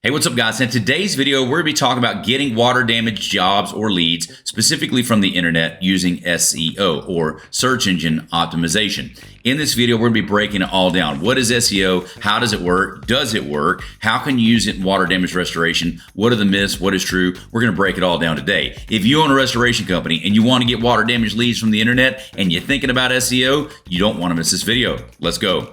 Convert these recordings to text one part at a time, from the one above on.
Hey, what's up guys? In today's video, we're going to be talking about getting water damage jobs or leads, specifically from the internet using SEO or search engine optimization. In this video, we're going to be breaking it all down. What is SEO? How does it work? Does it work? How can you use it in water damage restoration? What are the myths? What is true? We're going to break it all down today. If you own a restoration company and you want to get water damage leads from the internet and you're thinking about SEO, you don't want to miss this video. Let's go.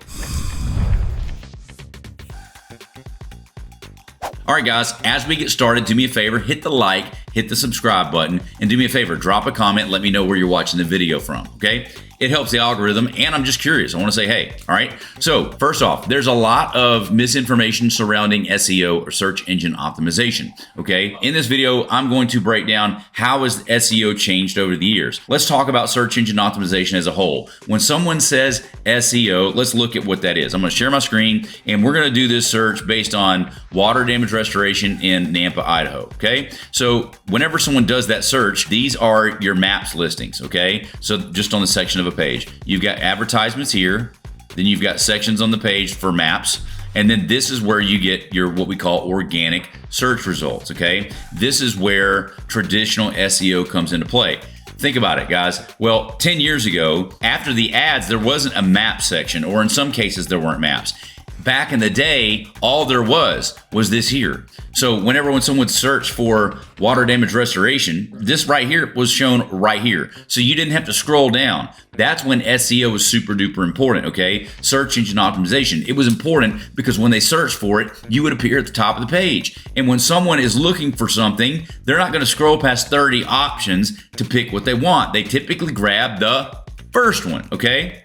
All right, guys, as we get started, do me a favor, hit the like, hit the subscribe button, and do me a favor, drop a comment, let me know where you're watching the video from, okay? It helps the algorithm, and I'm just curious. I want to say, hey, all right? So first off, there's a lot of misinformation surrounding SEO or search engine optimization, okay? In this video, I'm going to break down how has SEO changed over the years. Let's talk about search engine optimization as a whole. When someone says SEO, let's look at what that is. I'm going to share my screen, and we're going to do this search based on water damage restoration in Nampa, Idaho, okay? So whenever someone does that search, these are your maps listings, okay? So just on the section of a page, you've got advertisements here, then you've got sections on the page for maps, and then this is where you get your what we call organic search results, okay? This is where traditional SEO comes into play. Think about it, guys. Well, 10 years ago, after the ads, there wasn't a map section, or in some cases, there weren't maps. Back in the day, all there was this here. So whenever when someone searched for water damage restoration, this right here was shown right here. So you didn't have to scroll down. That's when SEO was super duper important, okay? Search engine optimization. It was important because when they searched for it, you would appear at the top of the page. And when someone is looking for something, they're not going to scroll past 30 options to pick what they want. They typically grab the first one, okay?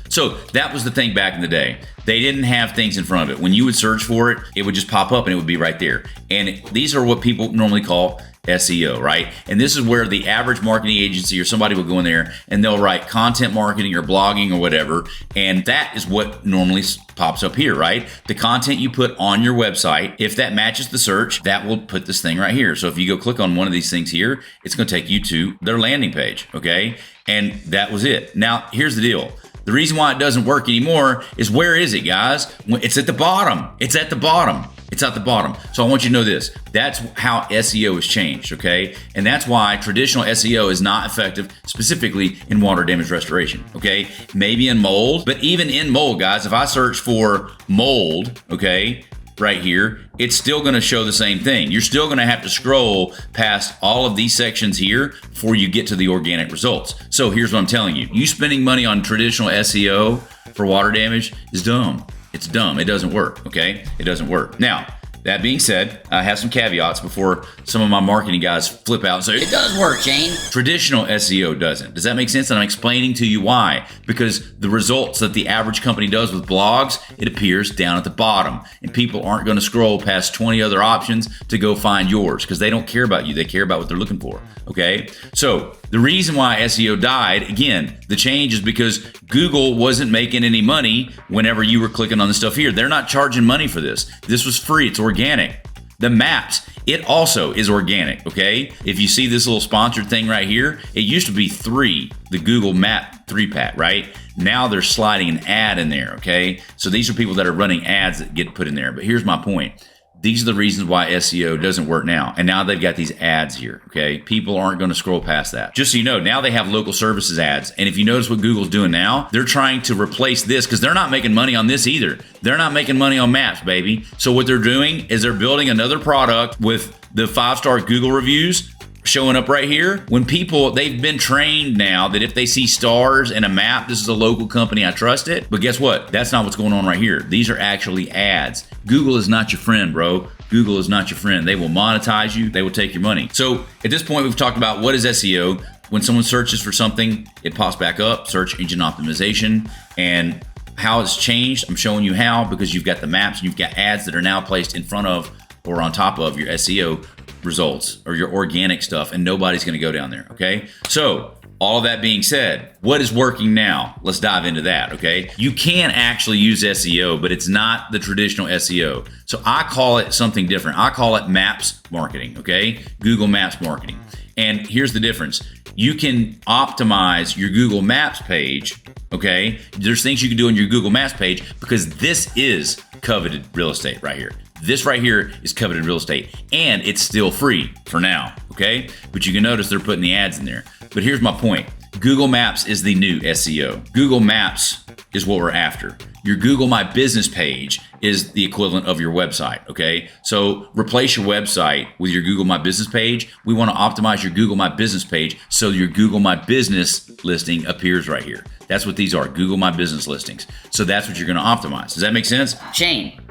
So that was the thing back in the day. They didn't have things in front of it. When you would search for it, it would just pop up and it would be right there. And these are what people normally call SEO, right? And this is where the average marketing agency or somebody will go in there and they'll write content marketing or blogging or whatever. And that is what normally pops up here, right? The content you put on your website, if that matches the search, that will put this thing right here. So if you go click on one of these things here, it's going to take you to their landing page, okay? And that was it. Now, here's the deal. The reason why it doesn't work anymore is where is it, guys? It's at the bottom. It's at the bottom. It's at the bottom. So I want you to know this. That's how SEO has changed, okay? And that's why traditional SEO is not effective, specifically in water damage restoration, okay? Maybe in mold, but even in mold, guys, if I search for mold, okay, right here, it's still going to show the same thing. You're still going to have to scroll past all of these sections here before you get to the organic results. So here's what I'm telling you. You spending money on traditional SEO for water damage is dumb. It's dumb. It doesn't work, okay? It doesn't work. Now, that being said, I have some caveats before some of my marketing guys flip out and say, it does work, Shane. Traditional SEO doesn't. Does that make sense? And I'm explaining to you why. Because the results that the average company does with blogs, it appears down at the bottom. And people aren't going to scroll past 20 other options to go find yours because they don't care about you. They care about what they're looking for, okay? So the reason why SEO died, again, the change is because Google wasn't making any money whenever you were clicking on the stuff here. They're not charging money for this. This was free. It's organic. The maps, it also is organic, okay? If you see this little sponsored thing right here, it used to be the Google Map 3-pack, right? Now they're sliding an ad in there, okay? So these are people that are running ads that get put in there. But here's my point. These are the reasons why SEO doesn't work now. And now they've got these ads here, okay? People aren't going to scroll past that. Just so you know, now they have local services ads. And if you notice what Google's doing now, they're trying to replace this because they're not making money on this either. They're not making money on maps, baby. So what they're doing is they're building another product with the 5-star Google reviews showing up right here. When people, they've been trained now that if they see stars in a map, this is a local company, I trust it. But guess what? That's not what's going on right here. These are actually ads. Google is not your friend, bro. Google is not your friend. They will monetize you. They will take your money. So at this point, we've talked about what is SEO. When someone searches for something, it pops back up, search engine optimization, and how it's changed. I'm showing you how because you've got the maps and you've got ads that are now placed in front of or on top of your SEO results or your organic stuff, and nobody's going to go down there, okay? So all of that being said, what is working now? Let's dive into that, okay? You can actually use SEO, but it's not the traditional SEO. So I call it something different. I call it maps marketing, okay? Google Maps marketing. And here's the difference. You can optimize your Google Maps page, okay? There's things you can do on your Google Maps page because this is coveted real estate right here. This right here is coveted real estate, and it's still free for now, okay? But you can notice they're putting the ads in there. But here's my point. Google Maps is the new SEO. Google Maps is what we're after. Your Google My Business page is the equivalent of your website, okay? So replace your website with your Google My Business page. We want to optimize your Google My Business page so your Google My Business listing appears right here. That's what these are, Google My Business listings. So that's what you're going to optimize. Does that make sense? Shane,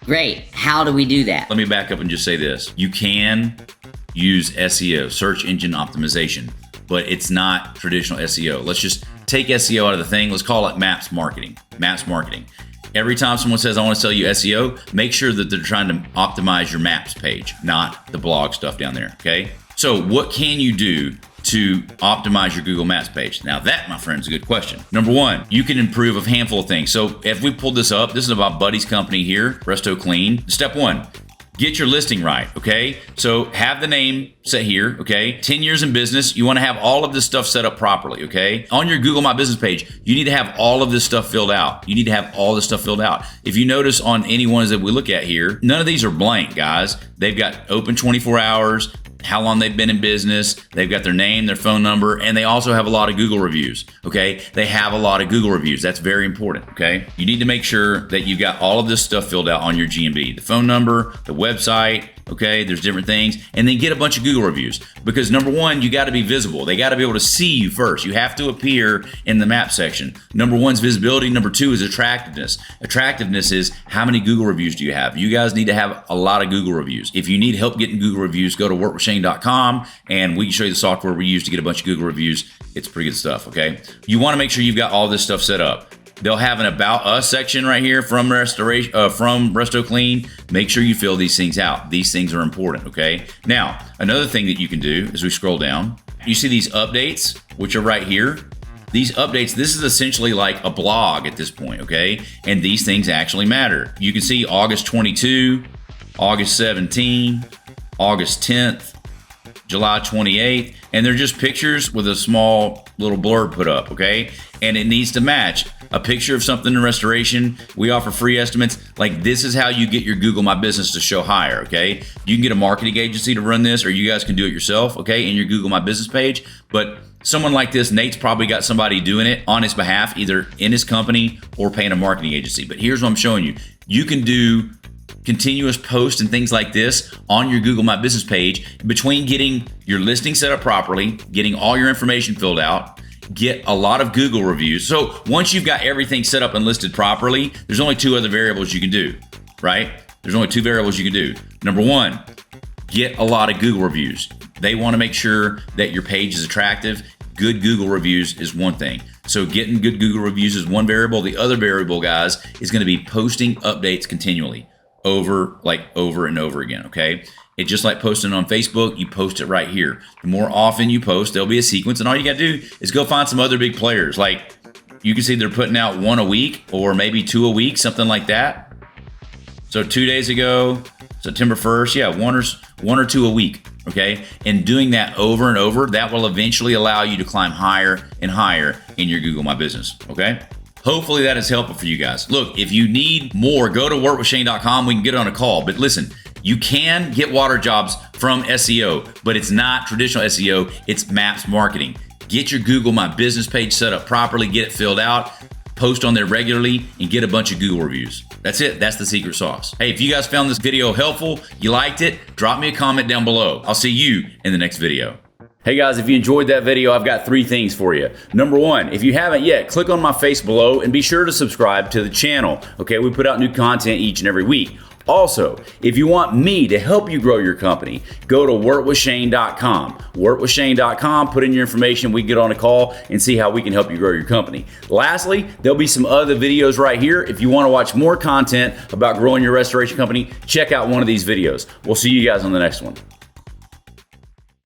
great. How do we do that? Let me back up and just say this. You can use SEO, search engine optimization, but it's not traditional SEO. Let's just take SEO out of the thing. Let's call it maps marketing. Maps marketing. Every time someone says, I want to sell you SEO, make sure that they're trying to optimize your maps page, not the blog stuff down there, okay? So what can you do to optimize your Google Maps page? Now that, my friend, is a good question. Number one, you can improve a handful of things. So if we pulled this up, this is about Buddy's company here, Resto Clean. Step one, get your listing right, okay? So have the name set here, okay? 10 years in business, you wanna have all of this stuff set up properly, okay? On your Google My Business page, you need to have all of this stuff filled out. You need to have all this stuff filled out. If you notice on any ones that we look at here, none of these are blank, guys. They've got open 24 hours, how long they've been in business, they've got their name, their phone number, and they also have a lot of Google reviews, okay? They have a lot of Google reviews. That's very important, okay? You need to make sure that you've got all of this stuff filled out on your GMB, the phone number, the website, okay? There's different things, and then get a bunch of Google reviews, because number one, you got to be visible. They got to be able to see you first. You have to appear in the map section. Number one is visibility. Number two is attractiveness. Attractiveness is how many Google reviews do you have? You guys need to have a lot of Google reviews. If you need help getting Google reviews, go to workwithshane.com, and we can show you the software we use to get a bunch of Google reviews. It's pretty good stuff, okay? You want to make sure you've got all this stuff set up. They'll have an About Us section right here from Resto Clean. Make sure you fill these things out. These things are important, okay? Now, another thing that you can do as we scroll down, you see these updates, which are right here. These updates, this is essentially like a blog at this point, okay? And these things actually matter. You can see August 22, August 17, August 10th, July 28th, and they're just pictures with a small little blurb put up, okay? And it needs to match. A picture of something in restoration. We offer free estimates. Like, this is how you get your Google My Business to show higher, okay? You can get a marketing agency to run this, or you guys can do it yourself, okay, in your Google My Business page. But someone like this, Nate's probably got somebody doing it on his behalf, either in his company or paying a marketing agency. But here's what I'm showing you. You can do continuous posts and things like this on your Google My Business page between getting your listing set up properly, getting all your information filled out, get a lot of Google reviews. So once you've got everything set up and listed properly, there's only two other variables you can do, right? There's only two variables you can do. Number one, get a lot of Google reviews. They want to make sure that your page is attractive. Good Google reviews is one thing. So getting good Google reviews is one variable. The other variable, guys, is going to be posting updates continually over and over again, okay? It's just like posting on Facebook. You post it right here. The more often you post, there'll be a sequence, and all you got to do is go find some other big players. Like, you can see they're putting out one a week or maybe two a week, something like that. So 2 days ago, September 1st, yeah, one or two a week, okay? And doing that over and over, that will eventually allow you to climb higher and higher in your Google My Business, okay? Hopefully that is helpful for you guys. Look, if you need more, go to workwithshane.com. We can get on a call. But listen, you can get water jobs from SEO, but it's not traditional SEO. It's maps marketing. Get your Google My Business page set up properly, get it filled out, post on there regularly, and get a bunch of Google reviews. That's it. That's the secret sauce. Hey, if you guys found this video helpful, you liked it, drop me a comment down below. I'll see you in the next video. Hey guys, if you enjoyed that video, I've got 3 things for you. Number 1, if you haven't yet, click on my face below and be sure to subscribe to the channel. Okay, we put out new content each and every week. Also, if you want me to help you grow your company, go to workwithshane.com. Workwithshane.com, put in your information, we get on a call and see how we can help you grow your company. Lastly, there'll be some other videos right here. If you want to watch more content about growing your restoration company, check out one of these videos. We'll see you guys on the next one.